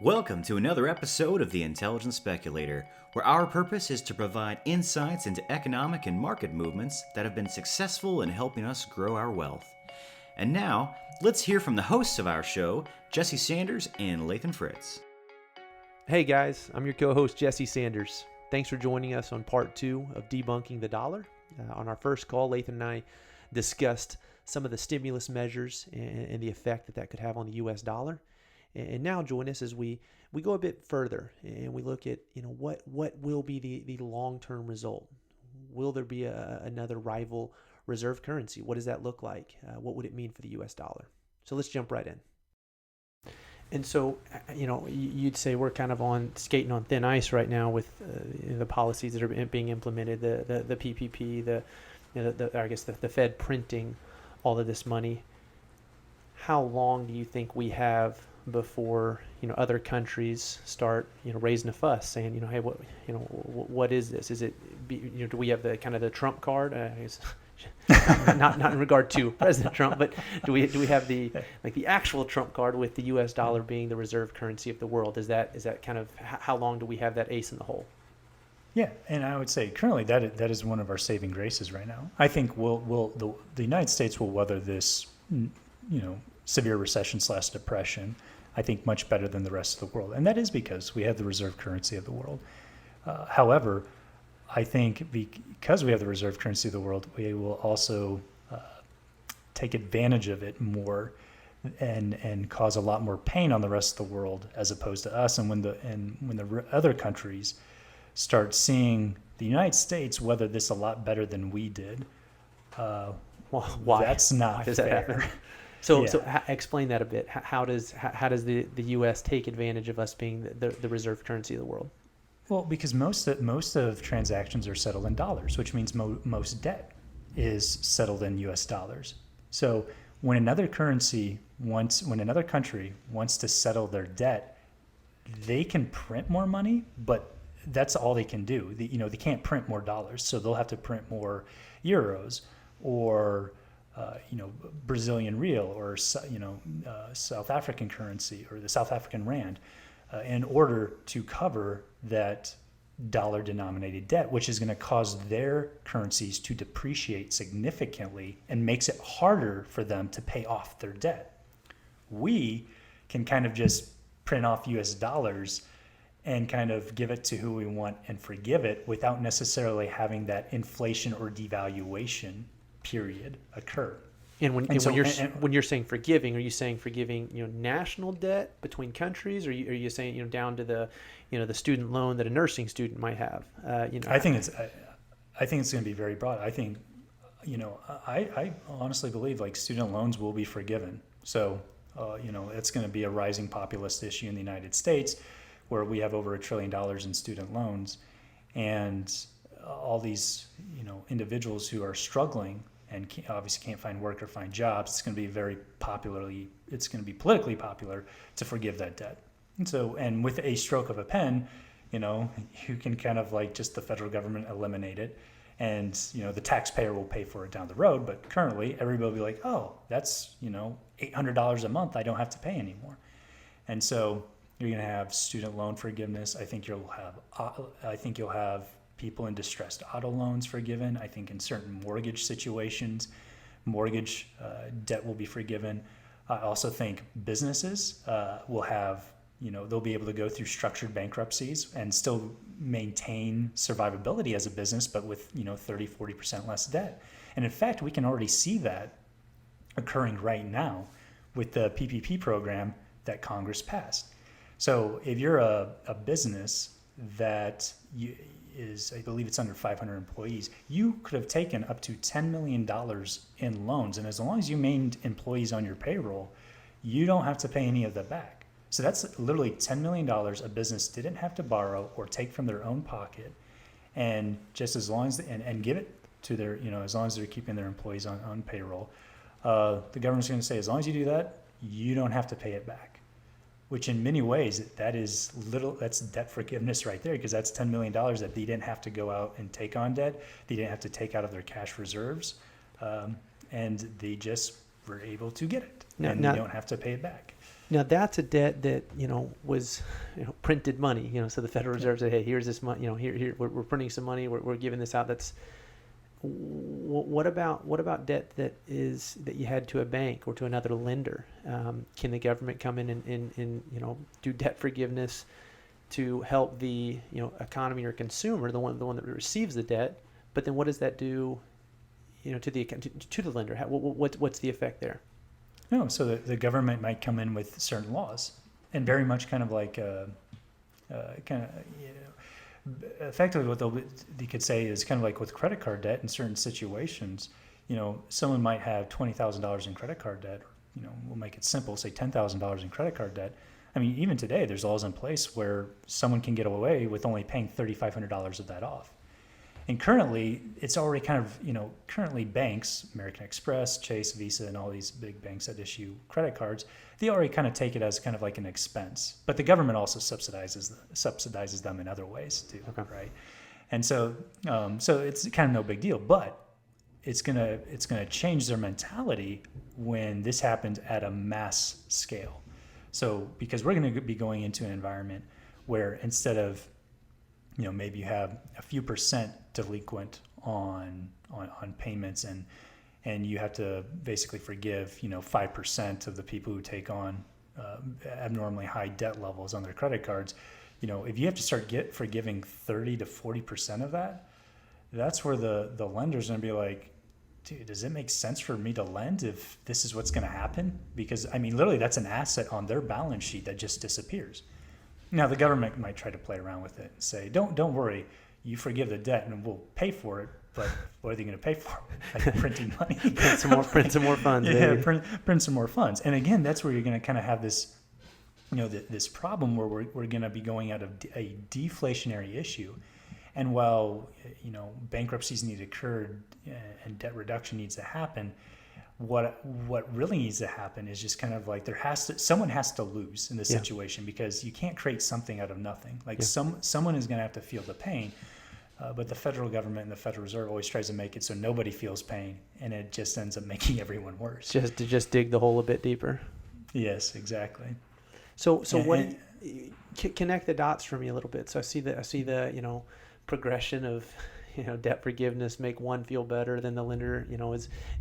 Welcome to another episode of The Intelligent Speculator, where our purpose is to provide insights into economic and market movements that have been successful in helping us grow our wealth. And now, let's hear from the hosts of our show, Jesse Sanders and Lathan Fritz. Hey guys, I'm your co-host Jesse Sanders. Thanks for joining us on part 2 of Debunking the Dollar. On our first call, Lathan and I discussed some of the stimulus measures and the effect that could have on the U.S. dollar. And now join us as we go a bit further and we look at what will be the long-term result. Will there be another rival reserve currency? What does that look like? What would it mean for the U.S. dollar? So let's jump right in. And so, you'd say we're kind of skating on thin ice right now with the policies that are being implemented, the PPP, the Fed printing all of this money. How long do you think we have before other countries start raising a fuss, saying hey, what is this? Is it do we have the kind of the Trump card? Not in regard to President Trump, but do we have the actual Trump card with the U.S. dollar being the reserve currency of the world? Is that kind of how long do we have that ace in the hole? Yeah, and I would say currently that is one of our saving graces right now. I think the United States will weather this severe recession / depression, I think, much better than the rest of the world, and that is because we have the reserve currency of the world. However, I think because we have the reserve currency of the world, we will also take advantage of it more and cause a lot more pain on the rest of the world as opposed to us. And when the other countries start seeing the United States weather this a lot better than we did, why? That's not why does fair. That happen? So explain that a bit. How does the U.S. take advantage of us being the reserve currency of the world? Well, because most of transactions are settled in dollars, which means most debt is settled in U.S. dollars. So when another country wants to settle their debt, they can print more money, but that's all they can do. They can't print more dollars, so they'll have to print more euros or Brazilian real or South African currency or the South African rand in order to cover that dollar-denominated debt, which is going to cause their currencies to depreciate significantly and makes it harder for them to pay off their debt. We can kind of just print off US dollars and kind of give it to who we want and forgive it without necessarily having that inflation or devaluation period occur. And when you're saying forgiving, are you saying forgiving national debt between countries, or are you saying down to the student loan that a nursing student might have? I think it's going to be very broad. I think I honestly believe student loans will be forgiven. So it's going to be a rising populist issue in the United States, where we have over $1 trillion in student loans, and all these individuals who are struggling and obviously can't find work or find jobs. It's going to be politically popular to forgive that debt. And with a stroke of a pen, you can kind of just the federal government eliminate it, and the taxpayer will pay for it down the road. But currently, everybody will be like, oh, that's $800 a month I don't have to pay anymore. And so you're going to have student loan forgiveness. I think you'll have people in distressed auto loans forgiven. I think in certain mortgage situations, mortgage debt will be forgiven. I also think businesses will have, they'll be able to go through structured bankruptcies and still maintain survivability as a business, but with 30-40% less debt. And in fact, we can already see that occurring right now with the PPP program that Congress passed. So if you're a business that I believe it's under 500 employees, you could have taken up to $10 million in loans. And as long as you maintained employees on your payroll, you don't have to pay any of that back. So that's literally $10 million a business didn't have to borrow or take from their own pocket. And just as long as, and give it to their, as long as they're keeping their employees on payroll, the government's going to say, as long as you do that, you don't have to pay it back. Which in many ways, that's debt forgiveness right there, because that's $10 million that they didn't have to go out and take on debt. They didn't have to take out of their cash reserves, and they just were able to get it, and they don't have to pay it back. Now that's a debt that was printed money. So the Federal Reserve said, "Hey, here's this money. Here we're printing some money. We're giving this out." That's what about debt that you had to a bank or to another lender? Can the government come in and do debt forgiveness to help the economy or consumer, the one that receives the debt? But then what does that do to the lender? What's the effect there? No, so the government might come in with certain laws, and very much kind of like effectively what they could say is kind of like with credit card debt in certain situations. Someone might have $20,000 in credit card debt. We'll make it simple, say $10,000 in credit card debt. I mean, even today, there's laws in place where someone can get away with only paying $3,500 of that off. And currently, it's already kind of, currently banks, American Express, Chase, Visa, and all these big banks that issue credit cards, they already kind of take it as kind of like an expense. But the government also subsidizes them in other ways too, okay. Right? And so it's kind of no big deal. But it's gonna change their mentality when this happens at a mass scale. So because we're going to be going into an environment where instead of maybe you have a few percent delinquent on payments, and you have to basically forgive 5% of the people who take on abnormally high debt levels on their credit cards. If you have to start forgiving 30 to 40% of that, that's where the lender's going to be like, dude, does it make sense for me to lend if this is what's going to happen? Because I mean, literally, that's an asset on their balance sheet that just disappears. Now, the government might try to play around with it and say, don't worry, you forgive the debt and we'll pay for it. But what are they going to pay for? Like printing money. print some more funds. Yeah, print some more funds. And again, that's where you're going to kind of have this, this problem where we're going to be going out of a deflationary issue. And while bankruptcies need to occur and debt reduction needs to happen, what really needs to happen is just kind of like someone has to lose in this situation, because you can't create something out of nothing. Like someone is going to have to feel the pain, but the federal government and the Federal Reserve always tries to make it so nobody feels pain, and it just ends up making everyone worse. Just dig the hole a bit deeper. Yes, exactly. So connect the dots for me a little bit. So I see the progression of debt forgiveness, make one feel better, then the lender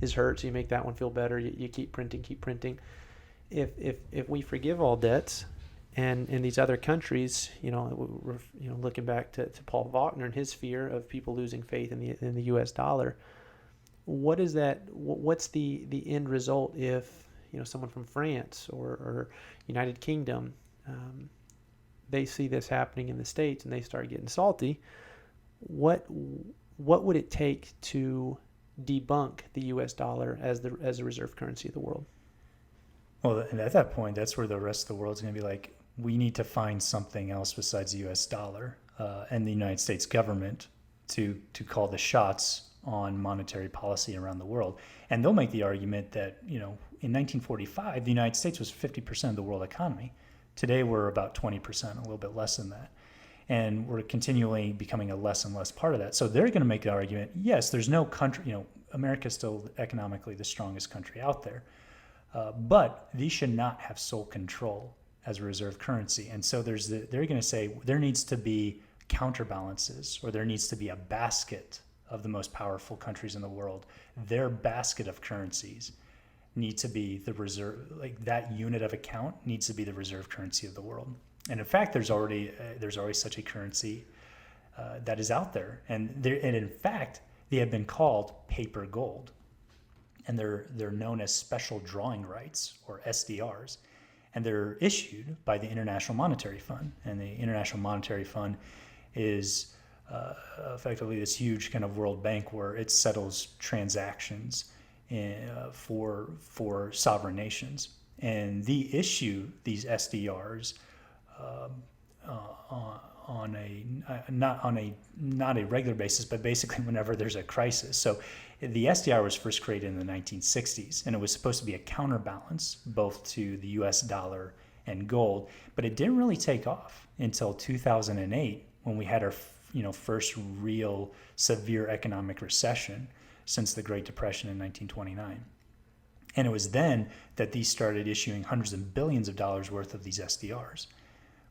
is hurt, so you make that one feel better. You keep printing. If we forgive all debts, and in these other countries, looking back to Paul Faulkner and his fear of people losing faith in the U.S. dollar, what's the end result if someone from France or United Kingdom, they see this happening in the States and they start getting salty? What would it take to debunk the U.S. dollar as a reserve currency of the world? Well, and at that point, that's where the rest of the world's going to be like, we need to find something else besides the U.S. dollar and the United States government to call the shots on monetary policy around the world. And they'll make the argument that in 1945, the United States was 50% of the world economy. Today, we're about 20%, a little bit less than that. And we're continually becoming a less and less part of that. So they're going to make the argument, yes, there's no country, America's still economically the strongest country out there. But these should not have sole control as a reserve currency. And so they're going to say there needs to be counterbalances, or there needs to be a basket of the most powerful countries in the world. Their basket of currencies need to be the reserve, like that unit of account needs to be the reserve currency of the world. And in fact, there's already such a currency that is out there, and in fact, they have been called paper gold, and they're known as special drawing rights, or SDRs, and they're issued by the International Monetary Fund. And the International Monetary Fund is effectively this huge kind of world bank where it settles transactions for sovereign nations, and they issue these SDRs. Not a regular basis, but basically whenever there's a crisis. So the SDR was first created in the 1960s, and it was supposed to be a counterbalance both to the U.S. dollar and gold, but it didn't really take off until 2008 when we had our first real severe economic recession since the Great Depression in 1929. And it was then that these started issuing hundreds of billions of dollars worth of these SDRs.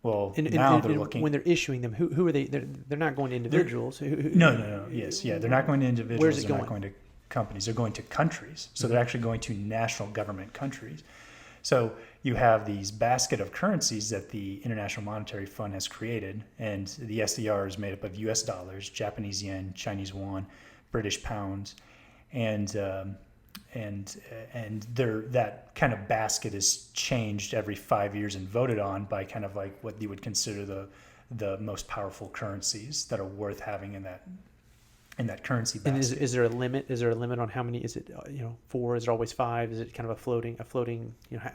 Well, now they're looking... When they're issuing them, who are they? They're not going to individuals. No. Yes, yeah. They're not going to individuals. Where's it they're going? not going to companies. They're going to countries. So they're actually going to national government countries. So you have these basket of currencies that the International Monetary Fund has created, and the SDR is made up of U.S. dollars, Japanese yen, Chinese yuan, British pounds, and that kind of basket is changed every 5 years and voted on by kind of like what you would consider the most powerful currencies that are worth having in that currency basket. And is there a limit? Is there a limit on how many? Is it 4? Is it always 5? Is it kind of a floating?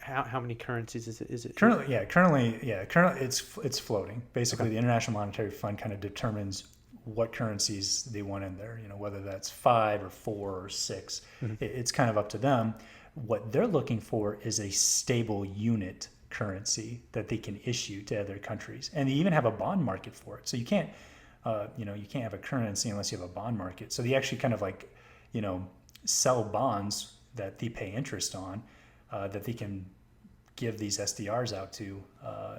How many currencies is it? Is it currently it's floating. Basically, The International Monetary Fund kind of determines what currencies they want in there. Whether that's 5 or 4 or 6, it's kind of up to them. What they're looking for is a stable unit currency that they can issue to other countries, and they even have a bond market for it. So you can't. You can't have a currency unless you have a bond market. So they actually kind of sell bonds that they pay interest on, that they can give these SDRs out to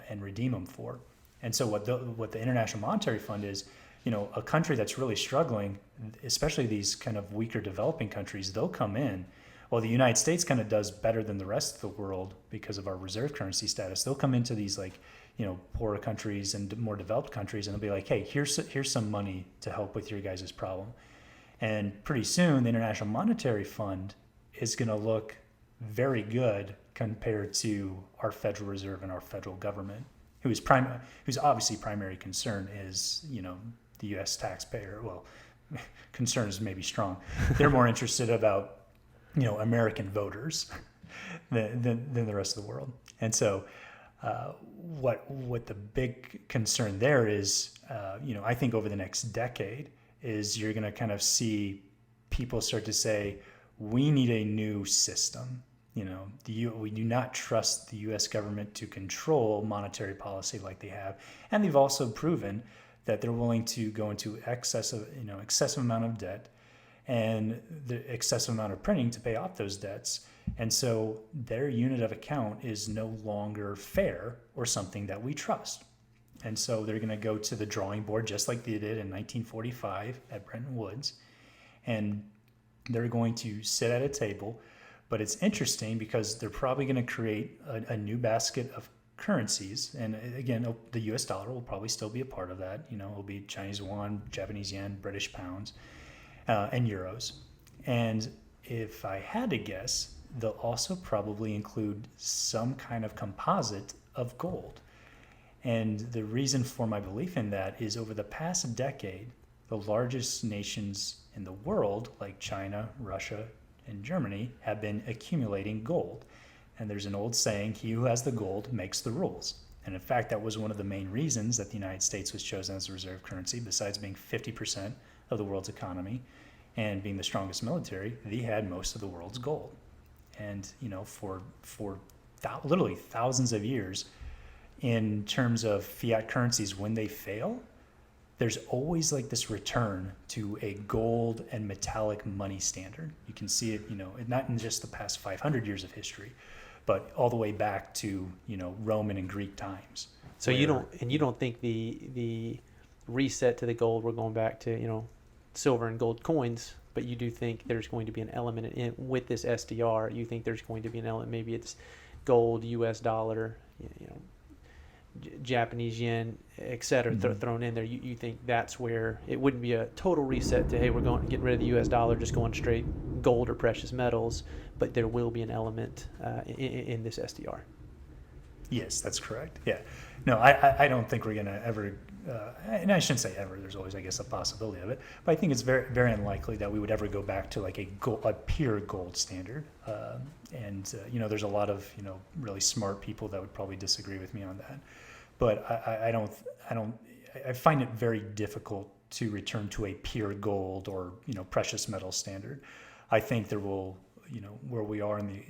and redeem them for. And so what the International Monetary Fund is, a country that's really struggling, especially these kind of weaker developing countries, they'll come in. Well, the United States kind of does better than the rest of the world because of our reserve currency status. They'll come into these poorer countries and more developed countries, and they'll be like, hey, here's some money to help with your guys' problem. And pretty soon, the International Monetary Fund is going to look very good compared to our Federal Reserve and our federal government, whose obviously primary concern is, the U.S. taxpayer. Well, concern is maybe strong. They're more interested about, American voters than the rest of the world. And so what the big concern there is, I think over the next decade is you're going to kind of see people start to say, we need a new system. We do not trust the U.S. government to control monetary policy like they have. And they've also proven that they're willing to go into excessive amount of debt and the excessive amount of printing to pay off those debts. And so their unit of account is no longer fair or something that we trust. And so they're going to go to the drawing board just like they did in 1945 at Bretton Woods. And they're going to sit at a table. But it's interesting because they're probably going to create a new basket of currencies. And again, the US dollar will probably still be a part of that. It'll be Chinese yuan, Japanese yen, British pounds, and euros. And if I had to guess, they'll also probably include some kind of composite of gold. And the reason for my belief in that is over the past decade, the largest nations in the world, like China, Russia, and Germany, have been accumulating gold. And there's an old saying, he who has the gold makes the rules. And in fact, that was one of the main reasons that the United States was chosen as a reserve currency, besides being 50% of the world's economy and being the strongest military. They had most of the world's gold. And, for literally thousands of years, in terms of fiat currencies, when they fail, there's always this return to a gold and metallic money standard. You can see it, not in just the past 500 years of history, but all the way back to, Roman and Greek times. So you don't think the reset to the gold, we're going back to, silver and gold coins, but you do think there's going to be an element with this SDR. You think there's going to be an element, maybe it's gold, US dollar, Japanese yen, et cetera, thrown in there. You think that's where it wouldn't be a total reset to, hey, we're going to get rid of the US dollar, just going straight gold or precious metals, but there will be an element in this SDR. Yes, that's correct. Yeah. No, I don't think we're going to ever, and I shouldn't say ever, there's always, I guess, a possibility of it, but I think it's very, very unlikely that we would ever go back to a pure gold standard. There's a lot of, really smart people that would probably disagree with me on that. But I find it very difficult to return to a pure gold or, precious metal standard. I think there will, where we are in the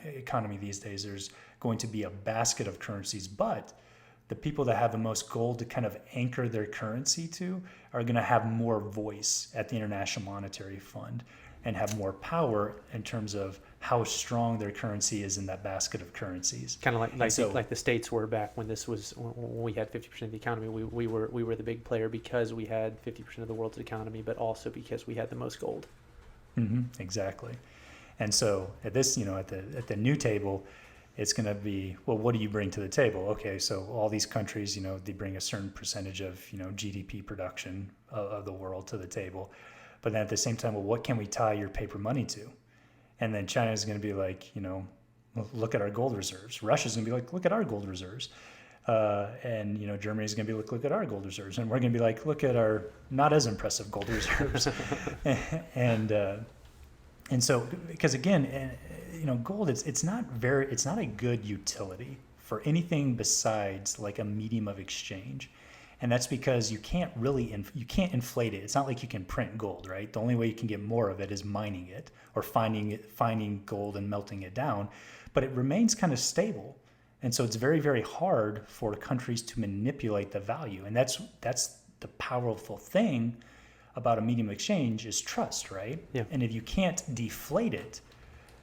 economy these days, there's going to be a basket of currencies, but the people that have the most gold to kind of anchor their currency to are going to have more voice at the International Monetary Fund. and have more power in terms of how strong their currency is in that basket of currencies. Kind of like the states were back when when we had 50% of the economy. We were the big player because we had 50% of the world's economy, but also because we had the most gold. Exactly. And so at this, at the new table, it's going to be, well, what do you bring to the table? Okay, so all these countries, they bring a certain percentage of, GDP production of the world to the table. But then at the same time, well, what can we tie your paper money to? And then China's going to be like, look at our gold reserves. Russia's going to be like, look at our gold reserves. And Germany's going to be like, look at our gold reserves. And we're going to be like, look at our not as impressive gold reserves. And so, because again, gold, it's not a good utility for anything besides like a medium of exchange. And that's because you can't inflate it. It's not like you can print gold, right? The only way you can get more of it is mining it or finding gold and melting it down, but it remains kind of stable. And so it's very, very hard for countries to manipulate the value. And that's the powerful thing about a medium of exchange is trust, right? Yeah. And if you can't deflate it,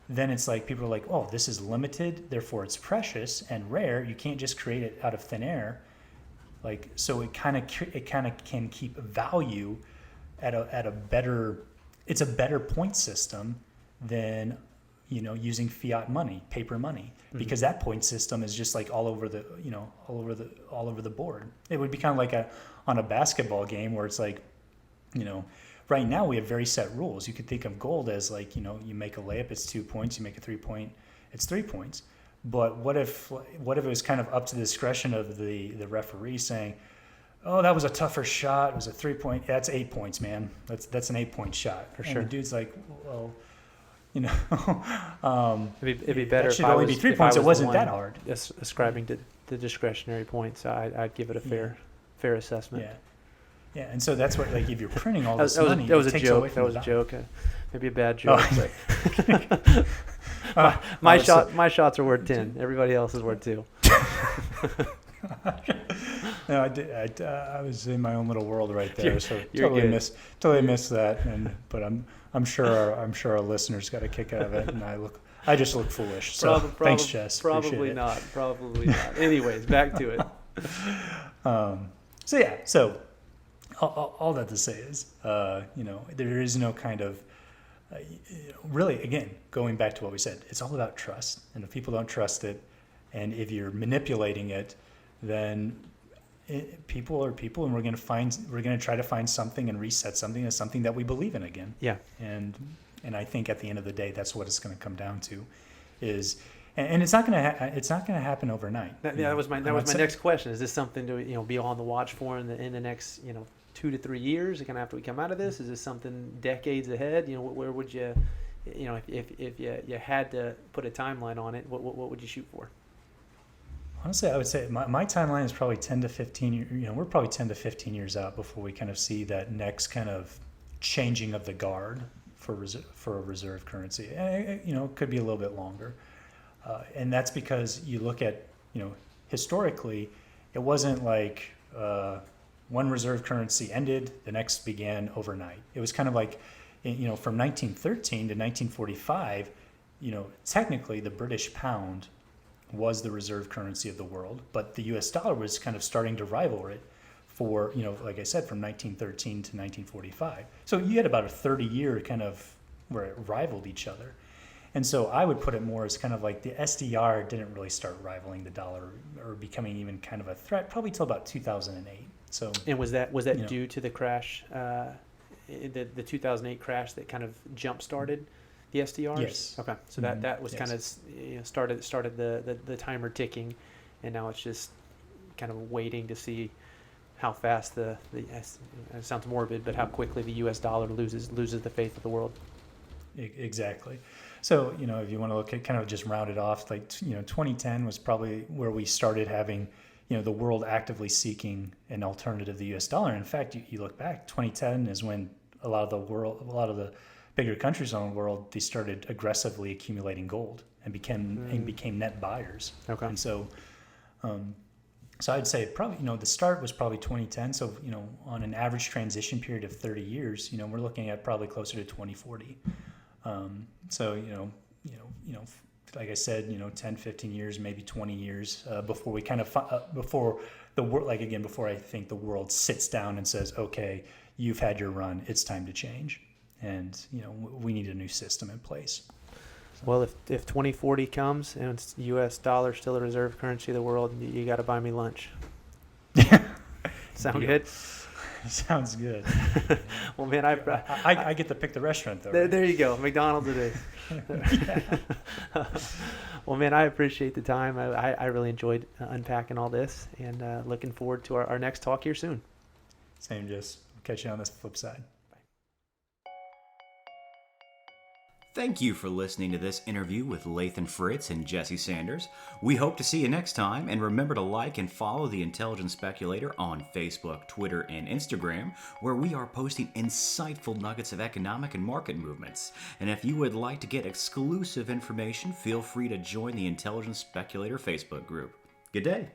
then it's like people are like, oh, this is limited, therefore it's precious and rare. You can't just create it out of thin air. Like, so it kind of can keep value at a better, it's a better point system than using fiat money, paper money, because that point system is just like all over the board. It would be kind of like on a basketball game where it's like, right now we have very set rules. You could think of gold as like, you make a layup, it's 2 points. You make a 3-point, it's 3 points. But what if it was kind of up to the discretion of the referee saying, oh, that was a tougher shot. It was a 3-point. That's 8 points, man. That's an 8-point shot. For and sure. the dude's like, well, it'd be better. That should only be 3 points. It wasn't that hard. Ascribing to the discretionary points, I'd give it a fair assessment. Yeah. Yeah, and so that's what, like, if you're printing all this money, that was a joke. That was a joke. Maybe a bad joke. Oh. My shots are worth 10. Everybody else is worth 2. No, I was in my own little world right there, so totally missed that. But I'm sure our listeners got a kick out of it, and I just look foolish. So thanks, Jess. Probably not. Anyways, back to it. So all that to say is, there is no kind of, really, again, going back to what we said, it's all about trust. And if people don't trust it, and if you're manipulating it, then people are people, and we're going to try to find something and reset something as something that we believe in again. Yeah. And I think at the end of the day, that's what it's going to come down to, is. And it's not going to happen overnight. That was my next question. Is this something to be on the watch for in the next 2 to 3 years? Kind of after we come out of this, is this something decades ahead? Where would you, if you had to put a timeline on it, what would you shoot for? Honestly, I would say my timeline is probably 10 to 15. We're probably 10 to 15 years out before we kind of see that next kind of changing of the guard for a reserve currency. And it could be a little bit longer. And that's because you look at, historically, it wasn't like one reserve currency ended, the next began overnight. It was kind of like, from 1913 to 1945, technically the British pound was the reserve currency of the world, but the US dollar was kind of starting to rival it for, like I said, from 1913 to 1945. So you had about a 30-year kind of where it rivaled each other. And so I would put it more as kind of like the SDR didn't really start rivaling the dollar or becoming even kind of a threat probably till about 2008. So, and was that due to the crash, the 2008 crash that kind of jump started the SDRs? Yes. Okay. So that was kind of started the timer ticking, and now it's just kind of waiting to see how fast it sounds morbid, but how quickly the US dollar loses the faith of the world. Exactly. So, if you want to look at kind of just round it off, like, 2010 was probably where we started having, the world actively seeking an alternative to the US dollar. In fact, you look back, 2010 is when a lot of the bigger countries in the world, they started aggressively accumulating gold and became net buyers. Okay. And so, So I'd say probably, the start was probably 2010. So, on an average transition period of 30 years, we're looking at probably closer to 2040. So, like I said, 10, 15 years, maybe 20 years before we kind of, before the world, like again, before I think the world sits down and says, okay, you've had your run, it's time to change. And, we need a new system in place. Well, if 2040 comes and it's U.S. dollar still the reserve currency of the world, you got to buy me lunch. Sound good? Sounds good. Well, man, I get to pick the restaurant though. There you go, McDonald's it is. Well, man, I appreciate the time. I really enjoyed unpacking all this, and looking forward to our next talk here soon. Same, just catch you on this flip side. Thank you for listening to this interview with Lathan Fritz and Jesse Sanders. We hope to see you next time, and remember to like and follow The Intelligent Speculator on Facebook, Twitter, and Instagram, where we are posting insightful nuggets of economic and market movements. And if you would like to get exclusive information, feel free to join the Intelligent Speculator Facebook group. Good day.